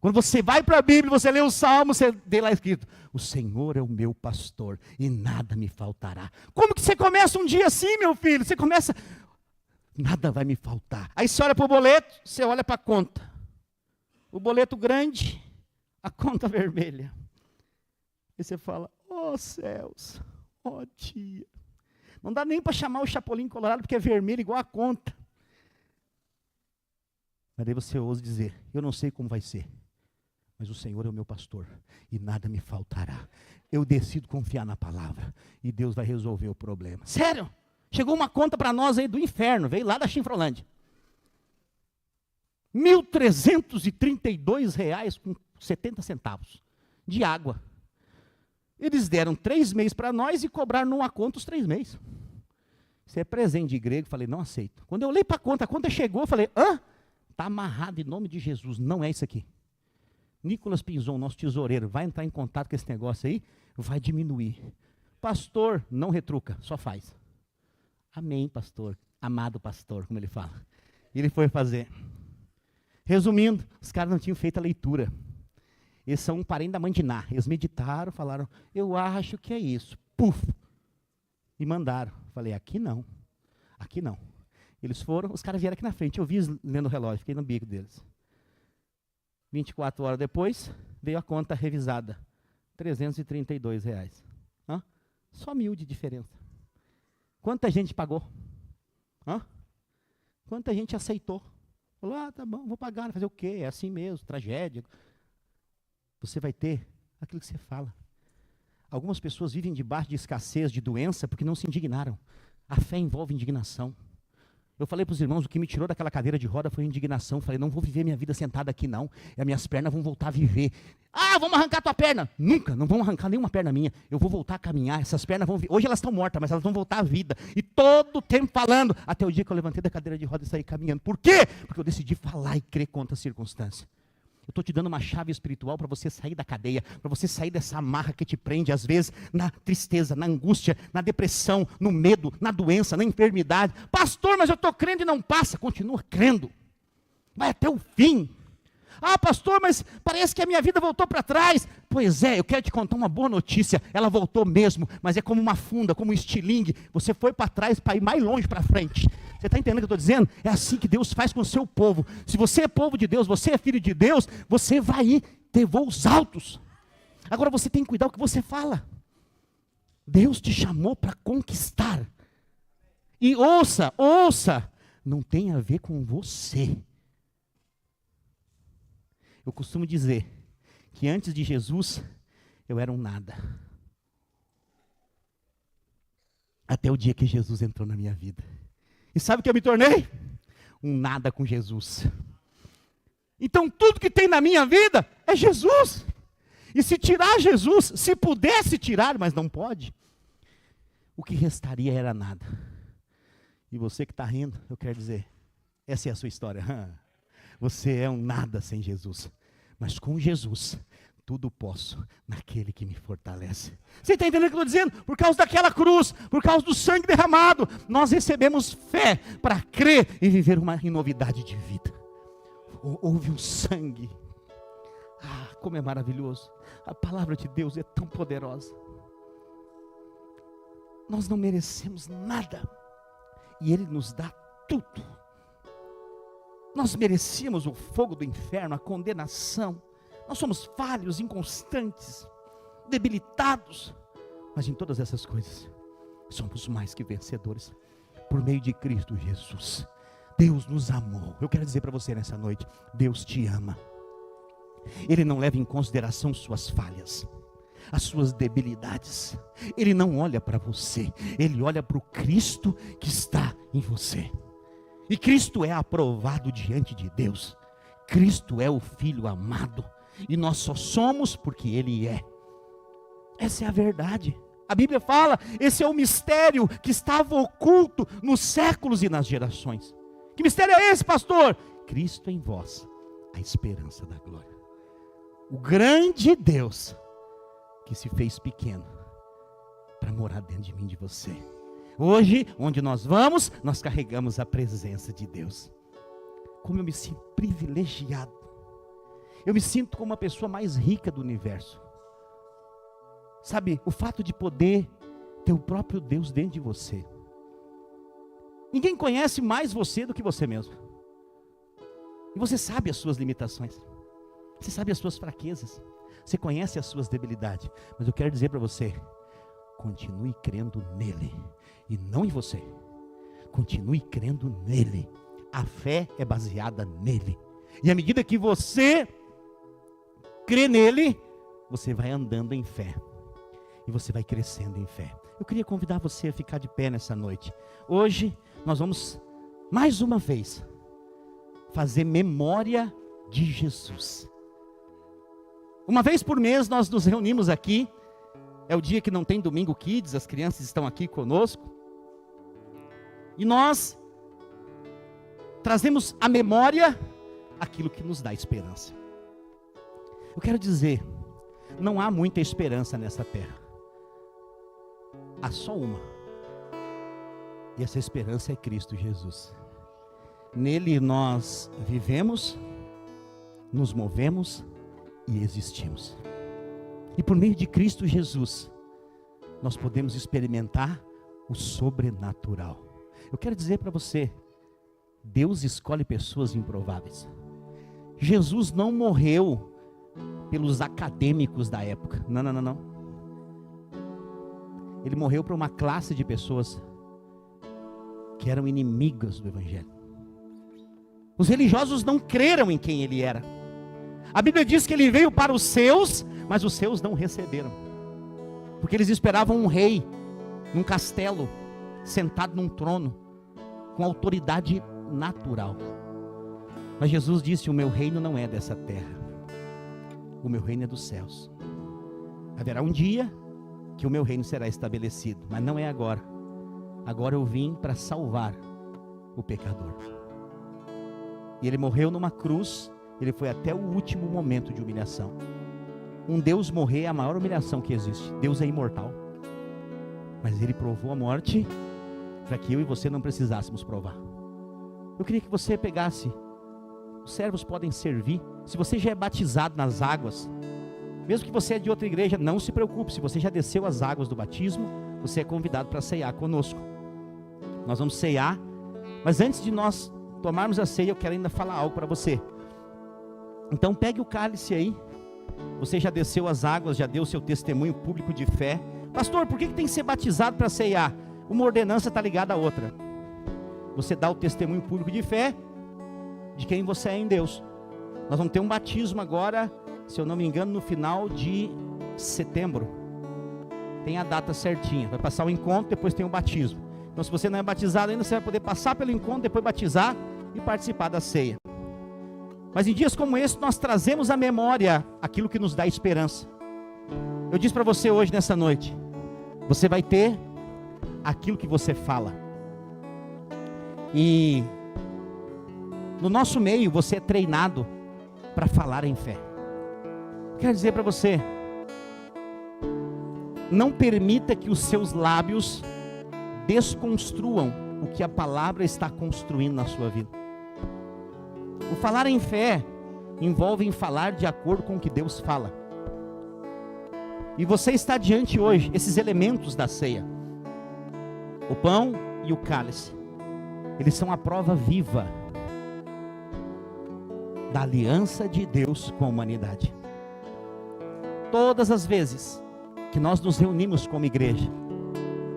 Quando você vai para a Bíblia, você lê o Salmo, você vê lá escrito: o Senhor é o meu pastor e nada me faltará. Como que você começa um dia assim, meu filho? Você começa, nada vai me faltar. Aí você olha para o boleto, você olha para a conta. O boleto grande, a conta vermelha. E você fala: oh céus, oh dia. Não dá nem para chamar o Chapolin Colorado, porque é vermelho igual a conta. Mas daí você ousa dizer: eu não sei como vai ser, mas o Senhor é o meu pastor e nada me faltará. Eu decido confiar na palavra e Deus vai resolver o problema. Sério, chegou uma conta para nós aí do inferno, veio lá da Chinfrolândia. R$ 1.332,70 de água. Eles deram 3 meses para nós e cobraram numa conta os 3 meses. Isso é presente de grego, falei, não aceito. Quando eu olhei para a conta chegou, eu falei, está amarrado em nome de Jesus, não é isso aqui. Nicolas Pinzon, nosso tesoureiro, vai entrar em contato com esse negócio aí, vai diminuir. Pastor, não retruca, só faz. Amém, pastor, amado pastor, como ele fala. E ele foi fazer. Resumindo, os caras não tinham feito a leitura. Eles são um parente da mãe de Ná. Eles meditaram, falaram, eu acho que é isso. Puf! E mandaram. Falei, aqui não. Aqui não. Eles foram, os caras vieram aqui na frente. Eu vi eles lendo o relógio, fiquei no bico deles. 24 horas depois, veio a conta revisada. R$ 332. Só 1.000 de diferença. Quanta gente pagou? Quanta gente aceitou? Falou, tá bom, vou pagar, fazer o quê? É assim mesmo, tragédia. Você vai ter aquilo que você fala. Algumas pessoas vivem debaixo de escassez, de doença, porque não se indignaram. A fé envolve indignação. Eu falei para os irmãos, o que me tirou daquela cadeira de roda foi a indignação. Falei, não vou viver minha vida sentada aqui não. E as minhas pernas vão voltar a viver. Vamos arrancar tua perna. Nunca, não vamos arrancar nenhuma perna minha. Eu vou voltar a caminhar, essas pernas vão... Hoje elas estão mortas, mas elas vão voltar à vida. E todo o tempo falando, até o dia que eu levantei da cadeira de roda e saí caminhando. Por quê? Porque eu decidi falar e crer contra a circunstância. Eu estou te dando uma chave espiritual para você sair da cadeia, para você sair dessa amarra que te prende, às vezes, na tristeza, na angústia, na depressão, no medo, na doença, na enfermidade. Pastor, mas eu estou crendo e não passa. Continua crendo. Vai até o fim. Pastor, mas parece que a minha vida voltou para trás. Pois é, eu quero te contar uma boa notícia. Ela voltou mesmo, mas é como uma funda, como um estilingue. Você foi para trás para ir mais longe para frente. Você está entendendo o que eu estou dizendo? É assim que Deus faz com o seu povo. Se você é povo de Deus, você é filho de Deus, você vai ir ter voos altos. Agora você tem que cuidar do que você fala. Deus te chamou para conquistar. E ouça, não tem a ver com você. Eu costumo dizer que antes de Jesus, eu era um nada. Até o dia que Jesus entrou na minha vida. E sabe o que eu me tornei? Um nada com Jesus. Então tudo que tem na minha vida é Jesus. E se tirar Jesus, se pudesse tirar, mas não pode, o que restaria era nada. E você que está rindo, eu quero dizer, essa é a sua história. Você é um nada sem Jesus. Mas com Jesus, tudo posso naquele que me fortalece. Você está entendendo o que eu estou dizendo? Por causa daquela cruz, por causa do sangue derramado, nós recebemos fé para crer e viver uma novidade de vida. Houve um sangue. Como é maravilhoso. A palavra de Deus é tão poderosa. Nós não merecemos nada. E Ele nos dá tudo. Nós merecíamos o fogo do inferno, a condenação. Nós somos falhos, inconstantes, debilitados. Mas em todas essas coisas, somos mais que vencedores. Por meio de Cristo Jesus. Deus nos amou. Eu quero dizer para você nessa noite, Deus te ama. Ele não leva em consideração suas falhas, as suas debilidades. Ele não olha para você. Ele olha para o Cristo que está em você. E Cristo é aprovado diante de Deus. Cristo é o Filho amado. E nós só somos porque Ele é. Essa é a verdade. A Bíblia fala, esse é o mistério que estava oculto nos séculos e nas gerações. Que mistério é esse, pastor? Cristo em vós, a esperança da glória. O grande Deus que se fez pequeno para morar dentro de mim e de você. Hoje, onde nós vamos, nós carregamos a presença de Deus. Como eu me sinto privilegiado. Eu me sinto como a pessoa mais rica do universo. Sabe, o fato de poder ter o próprio Deus dentro de você. Ninguém conhece mais você do que você mesmo. E você sabe as suas limitações. Você sabe as suas fraquezas. Você conhece as suas debilidades. Mas eu quero dizer para você, continue crendo nele e não em você. Continue crendo nele. A fé é baseada nele. E à medida que você crê nele, você vai andando em fé. E você vai crescendo em fé. Eu queria convidar você a ficar de pé nessa noite. Hoje nós vamos, mais uma vez, fazer memória de Jesus. Uma vez por mês nós nos reunimos aqui. É o dia que não tem Domingo Kids, as crianças estão aqui conosco. E nós trazemos à memória aquilo que nos dá esperança. Eu quero dizer, não há muita esperança nessa terra. Há só uma. E essa esperança é Cristo Jesus. Nele nós vivemos, nos movemos e existimos. E por meio de Cristo Jesus, nós podemos experimentar o sobrenatural. Eu quero dizer para você, Deus escolhe pessoas improváveis. Jesus não morreu pelos acadêmicos da época. Não. Ele morreu para uma classe de pessoas que eram inimigas do Evangelho. Os religiosos não creram em quem ele era. A Bíblia diz que ele veio para os seus, mas os seus não receberam. Porque eles esperavam um rei, num castelo, sentado num trono, com autoridade natural. Mas Jesus disse, o meu reino não é dessa terra. O meu reino é dos céus. Haverá um dia que o meu reino será estabelecido, mas não é agora. Agora eu vim para salvar o pecador. E ele morreu numa cruz, ele foi até o último momento de humilhação. Um Deus morrer é a maior humilhação que existe. Deus é imortal. Mas ele provou a morte para que eu e você não precisássemos provar. Eu queria que você pegasse, os servos podem servir. Se você já é batizado nas águas, mesmo que você é de outra igreja, não se preocupe. Se você já desceu as águas do batismo, você é convidado para ceiar conosco. Nós vamos ceiar, mas antes de nós tomarmos a ceia, eu quero ainda falar algo para você. Então pegue o cálice aí. Você já desceu as águas, já deu o seu testemunho público de fé. Pastor, por que tem que ser batizado para ceiar? Uma ordenança está ligada à outra. Você dá o testemunho público de fé de quem você é em Deus. Nós vamos ter um batismo agora, se eu não me engano, no final de setembro. Tem a data certinha. Vai passar o encontro, depois tem o batismo. Então se você não é batizado ainda, você vai poder passar pelo encontro, depois batizar e participar da ceia. Mas em dias como esse, nós trazemos à memória aquilo que nos dá esperança. Eu disse para você hoje, nessa noite, você vai ter aquilo que você fala. E no nosso meio, você é treinado para falar em fé. Quero dizer para você, não permita que os seus lábios desconstruam o que a palavra está construindo na sua vida. O falar em fé envolve em falar de acordo com o que Deus fala. E você está diante hoje, esses elementos da ceia, o pão e o cálice, eles são a prova viva da aliança de Deus com a humanidade. Todas as vezes que nós nos reunimos como igreja,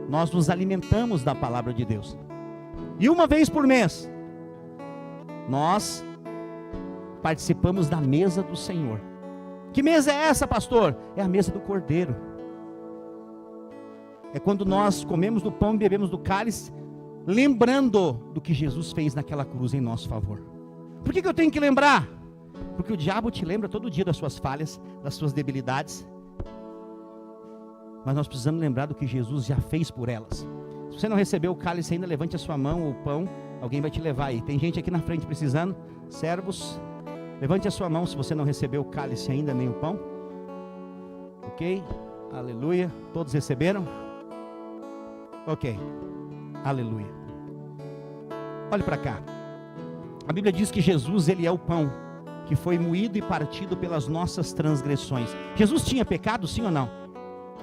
nós nos alimentamos da palavra de Deus. E uma vez por mês, nós participamos da mesa do Senhor. Que mesa é essa, pastor? É a mesa do Cordeiro. É quando nós comemos do pão e bebemos do cálice, lembrando do que Jesus fez naquela cruz em nosso favor. Por que eu tenho que lembrar? Porque o diabo te lembra todo dia das suas falhas, das suas debilidades. Mas nós precisamos lembrar do que Jesus já fez por elas. Se você não recebeu o cálice ainda, levante a sua mão ou o pão, alguém vai te levar aí. Tem gente aqui na frente precisando, servos, levante a sua mão se você não recebeu o cálice ainda, nem o pão. Ok? Aleluia. Todos receberam? Ok. Aleluia. Olhe para cá. A Bíblia diz que Jesus, ele é o pão que foi moído e partido pelas nossas transgressões. Jesus tinha pecado, sim ou não?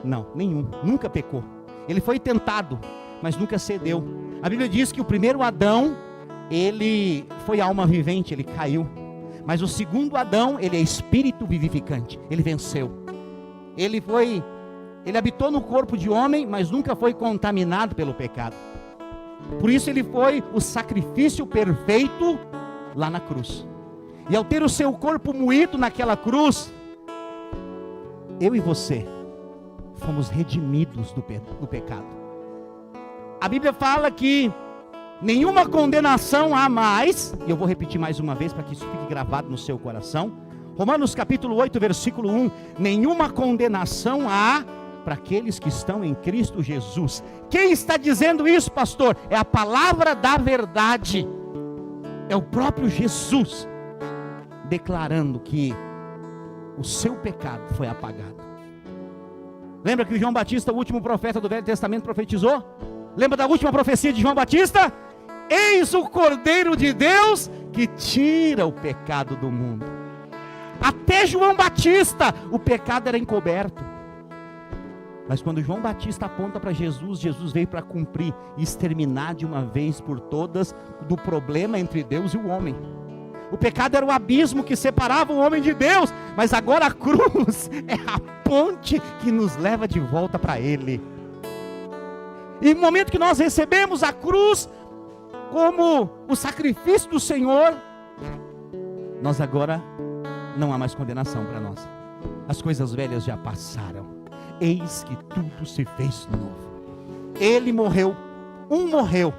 Não, nenhum. Nunca pecou. Ele foi tentado, mas nunca cedeu. A Bíblia diz que o primeiro Adão, ele foi alma vivente, ele caiu. Mas o segundo Adão, ele é espírito vivificante. Ele venceu. Ele habitou no corpo de homem, mas nunca foi contaminado pelo pecado. Por isso ele foi o sacrifício perfeito lá na cruz. E ao ter o seu corpo moído naquela cruz, eu e você fomos redimidos do pecado. A Bíblia fala que nenhuma condenação há mais, e eu vou repetir mais uma vez para que isso fique gravado no seu coração. Romanos capítulo 8, versículo 1, nenhuma condenação há para aqueles que estão em Cristo Jesus. Quem está dizendo isso, pastor? É a palavra da verdade, é o próprio Jesus, declarando que o seu pecado foi apagado. Lembra que João Batista, o último profeta do Velho Testamento, profetizou? Lembra da última profecia de João Batista? Eis o Cordeiro de Deus que tira o pecado do mundo. Até João Batista, o pecado era encoberto. Mas quando João Batista aponta para Jesus, Jesus veio para cumprir e exterminar de uma vez por todas do problema entre Deus e o homem. O pecado era o abismo que separava o homem de Deus, mas agora a cruz é a ponte que nos leva de volta para Ele. E no momento que nós recebemos a cruz como o sacrifício do Senhor, nós agora não há mais condenação para nós. As coisas velhas já passaram. Eis que tudo se fez novo. Ele morreu, um morreu,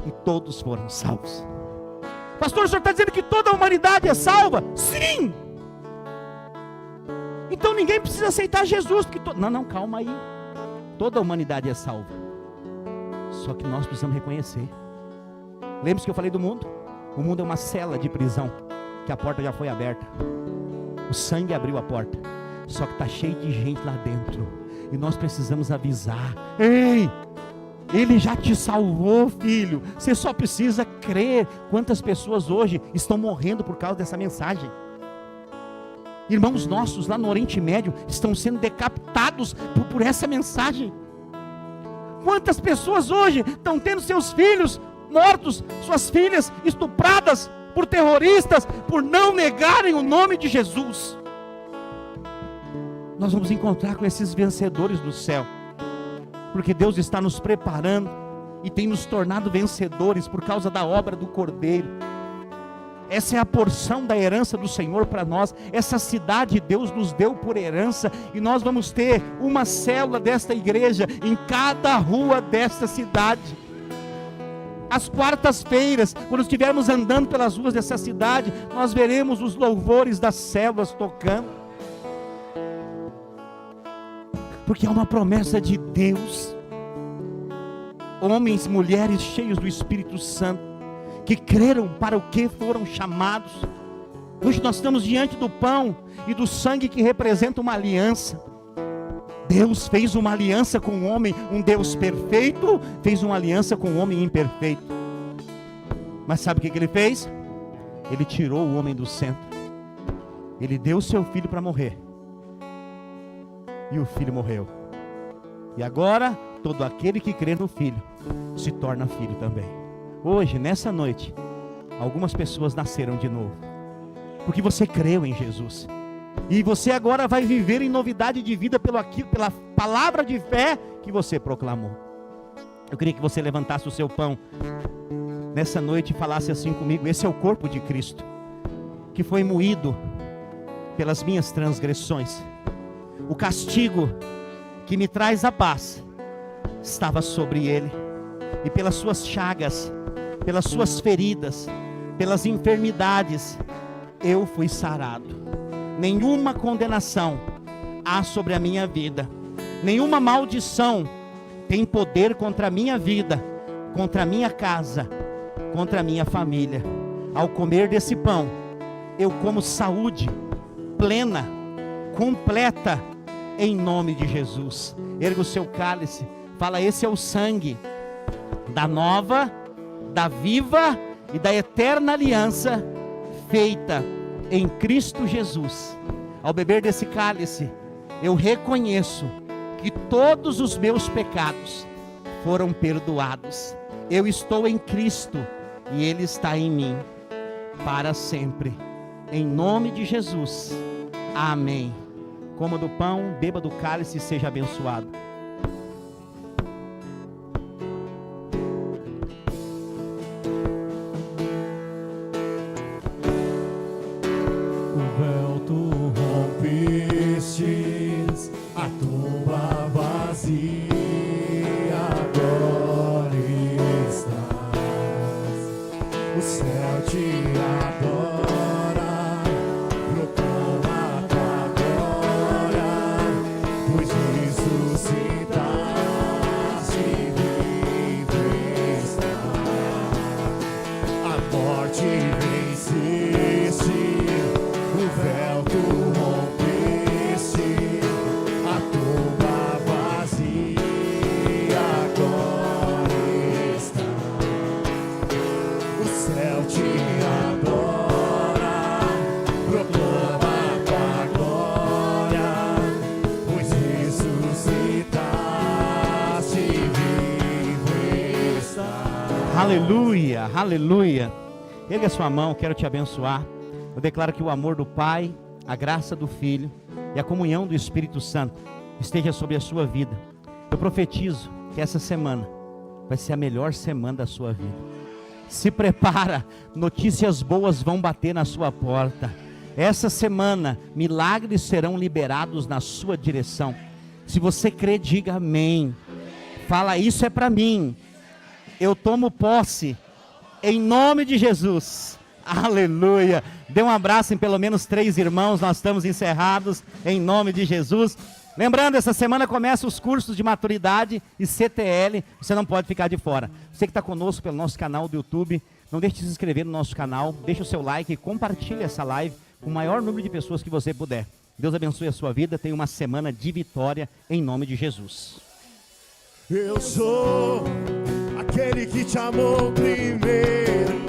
e todos foram salvos. Pastor, o senhor está dizendo que toda a humanidade é salva? Sim! Então ninguém precisa aceitar Jesus, porque não, calma aí. Toda a humanidade é salva. Só que nós precisamos reconhecer. Lembre-se que eu falei do mundo? O mundo é uma cela de prisão, que a porta já foi aberta. O sangue abriu a porta. Só que está cheio de gente lá dentro. E nós precisamos avisar. Ei! Ele já te salvou, filho. Você só precisa crer. Quantas pessoas hoje estão morrendo por causa dessa mensagem? Irmãos nossos lá no Oriente Médio estão sendo decapitados por essa mensagem. Quantas pessoas hoje estão tendo seus filhos mortos, suas filhas estupradas por terroristas, por não negarem o nome de Jesus? Nós vamos encontrar com esses vencedores do céu, porque Deus está nos preparando e tem nos tornado vencedores por causa da obra do Cordeiro. Essa é a porção da herança do Senhor para nós. Essa cidade Deus nos deu por herança, e nós vamos ter uma célula desta igreja em cada rua desta cidade. Às quartas-feiras, quando estivermos andando pelas ruas dessa cidade, nós veremos os louvores das células tocando. Porque é uma promessa de Deus. Homens, mulheres cheios do Espírito Santo, que creram para o que foram chamados. Hoje nós estamos diante do pão e do sangue que representa uma aliança. Deus fez uma aliança com o homem, um Deus perfeito fez uma aliança com o homem imperfeito. Mas sabe o que ele fez? Ele tirou o homem do centro. Ele deu o seu filho para morrer. E o filho morreu. E agora, todo aquele que crê no filho se torna filho também. Hoje, nessa noite, algumas pessoas nasceram de novo, porque você creu em Jesus. E você agora vai viver em novidade de vida pela palavra de fé que você proclamou. Eu queria que você levantasse o seu pão nessa noite e falasse assim comigo: esse é o corpo de Cristo, que foi moído pelas minhas transgressões. O castigo que me traz a paz estava sobre ele, e pelas suas chagas, pelas suas feridas, pelas enfermidades, eu fui sarado. Nenhuma condenação há sobre a minha vida, nenhuma maldição tem poder contra a minha vida, contra a minha casa, contra a minha família. Ao comer desse pão, eu como saúde plena, completa, em nome de Jesus. Erga o seu cálice, fala: esse é o sangue da nova, da viva e da eterna aliança, feita em Cristo Jesus. Ao beber desse cálice, eu reconheço que todos os meus pecados foram perdoados. Eu estou em Cristo e Ele está em mim para sempre. Em nome de Jesus. Amém. Coma do pão, beba do cálice e seja abençoado. O véu tu rompestes, a tumba vazia agora estás. O céu te adora, proclama a tua glória, pois ressuscitaste, vivo estás. A morte venceste, o véu tu rompeste, a tumba vazia agora está. O céu te adora, proclama a tua glória, pois ressuscitaste, vivo estás. Aleluia, aleluia. Ergue a sua mão, quero te abençoar. Eu declaro que o amor do Pai, a graça do Filho e a comunhão do Espírito Santo esteja sobre a sua vida. Eu profetizo que essa semana vai ser a melhor semana da sua vida. Se prepara, notícias boas vão bater na sua porta. Essa semana, milagres serão liberados na sua direção. Se você crê, diga amém. Fala: isso é para mim. Eu tomo posse, em nome de Jesus. Aleluia. Dê um abraço em pelo menos 3 irmãos. Nós estamos encerrados em nome de Jesus. Lembrando, essa semana começa os cursos de maturidade e CTL. Você não pode ficar de fora. Você que está conosco pelo nosso canal do YouTube, não deixe de se inscrever no nosso canal. Deixe o seu like e compartilhe essa live com o maior número de pessoas que você puder. Deus abençoe a sua vida. Tenha uma semana de vitória em nome de Jesus. Eu sou aquele que te amou primeiro.